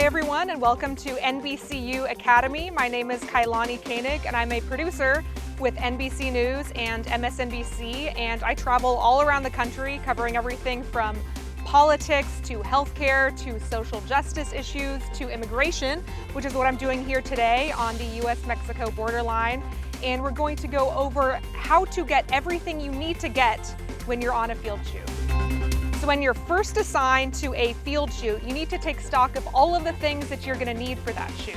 everyone, and welcome to NBCU Academy. My name is Kailani Koenig, and I'm a producer with NBC News and MSNBC, and I travel all around the country covering everything from politics to healthcare to social justice issues to immigration, which is what I'm doing here today on the US-Mexico borderline. And we're going to go over how to get everything you need to get when you're on a field shoot. So when you're first assigned to a field shoot, you need to take stock of all of the things that you're going to need for that shoot.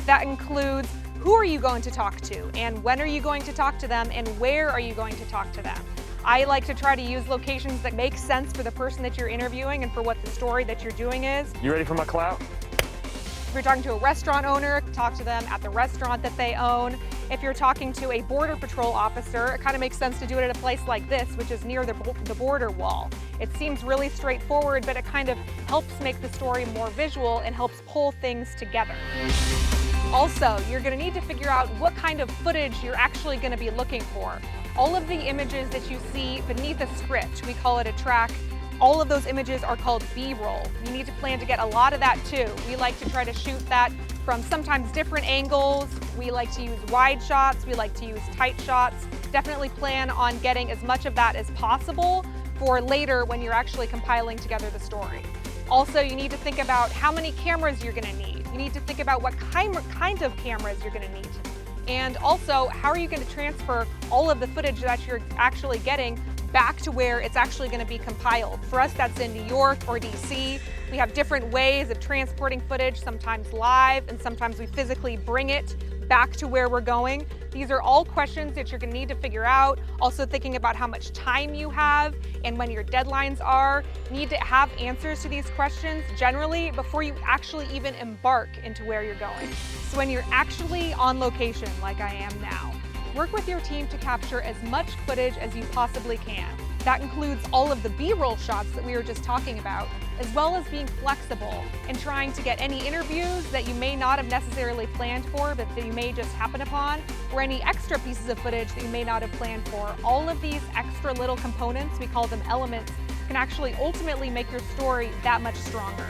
That includes who are you going to talk to, and when are you going to talk to them, and where are you going to talk to them. I like to try to use locations that make sense for the person that you're interviewing and for what the story that you're doing is. You ready for my clout? If you're talking to a restaurant owner, talk to them at the restaurant that they own. If you're talking to a Border Patrol officer, it kind of makes sense to do it at a place like this, which is near the border wall. It seems really straightforward, but it kind of helps make the story more visual and helps pull things together. Also, you're going to need to figure out what kind of footage you're actually going to be looking for. All of the images that you see beneath a script, we call it a track, all of those images are called B-roll. You need to plan to get a lot of that too. We like to try to shoot that from sometimes different angles. We like to use wide shots. We like to use tight shots. Definitely plan on getting as much of that as possible for later when you're actually compiling together the story. Also, you need to think about how many cameras you're going to need. You need to think about what kind of cameras you're going to need. And also, how are you going to transfer all of the footage that you're actually getting back to where it's actually going to be compiled. For us, that's in New York or DC. We have different ways of transporting footage, sometimes live, and sometimes we physically bring it back to where we're going. These are all questions that you're going to need to figure out. Also thinking about how much time you have and when your deadlines are. You need to have answers to these questions generally before you actually even embark into where you're going. So when you're actually on location, like I am now, work with your team to capture as much footage as you possibly can. That includes all of the B-roll shots that we were just talking about, as well as being flexible and trying to get any interviews that you may not have necessarily planned for, but that you may just happen upon, or any extra pieces of footage that you may not have planned for. All of these extra little components, we call them elements, can actually ultimately make your story that much stronger.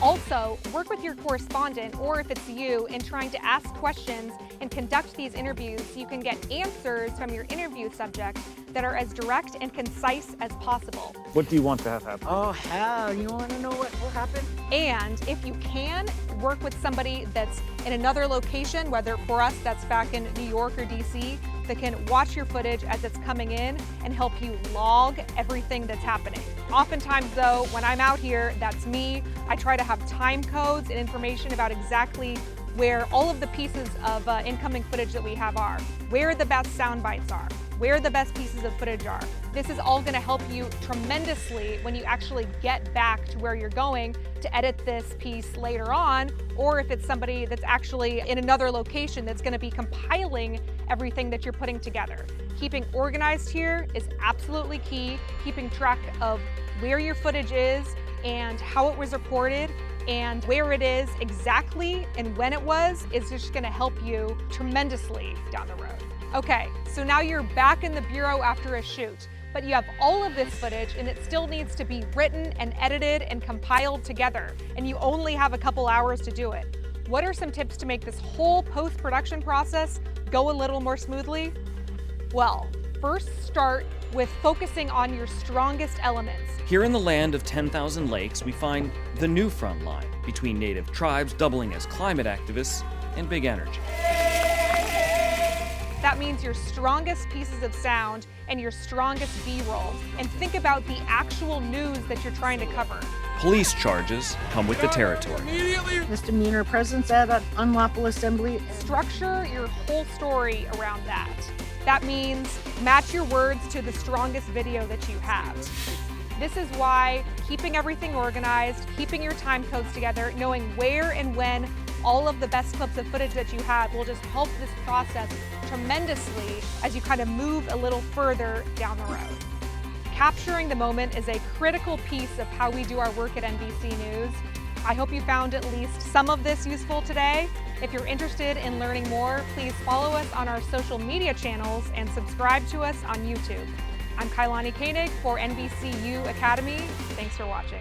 Also, work with your correspondent, or if it's you, in trying to ask questions and conduct these interviews so you can get answers from your interview subject that are as direct and concise as possible. What do you want to have happen? Oh, hell, you want to know what will happen? And if you can, work with somebody that's in another location, whether for us that's back in New York or DC, that can watch your footage as it's coming in and help you log everything that's happening. Oftentimes though, when I'm out here, that's me. I try to have time codes and information about exactly where all of the pieces of incoming footage that we have are, where the best sound bites are, where the best pieces of footage are. This is all going to help you tremendously when you actually get back to where you're going to edit this piece later on, or if it's somebody that's actually in another location that's going to be compiling everything that you're putting together. Keeping organized here is absolutely key. Keeping track of where your footage is and how it was recorded and where it is exactly and when it was is just going to help you tremendously down the road. Okay, so now you're back in the bureau after a shoot, but you have all of this footage and it still needs to be written and edited and compiled together, and you only have a couple hours to do it. What are some tips to make this whole post-production process go a little more smoothly? Well, first start with focusing on your strongest elements. Here in the land of 10,000 lakes, we find the new front line between native tribes doubling as climate activists and big energy. That means your strongest pieces of sound and your strongest B-rolls. And think about the actual news that you're trying to cover. Police charges come with the territory. Misdemeanor presence at an unlawful assembly. Structure your whole story around that. That means match your words to the strongest video that you have. This is why keeping everything organized, keeping your time codes together, knowing where and when all of the best clips of footage that you have will just help this process tremendously as you kind of move a little further down the road. Capturing the moment is a critical piece of how we do our work at NBC News. I hope you found at least some of this useful today. If you're interested in learning more, please follow us on our social media channels and subscribe to us on YouTube. I'm Kailani Koenig for NBCU Academy. Thanks for watching.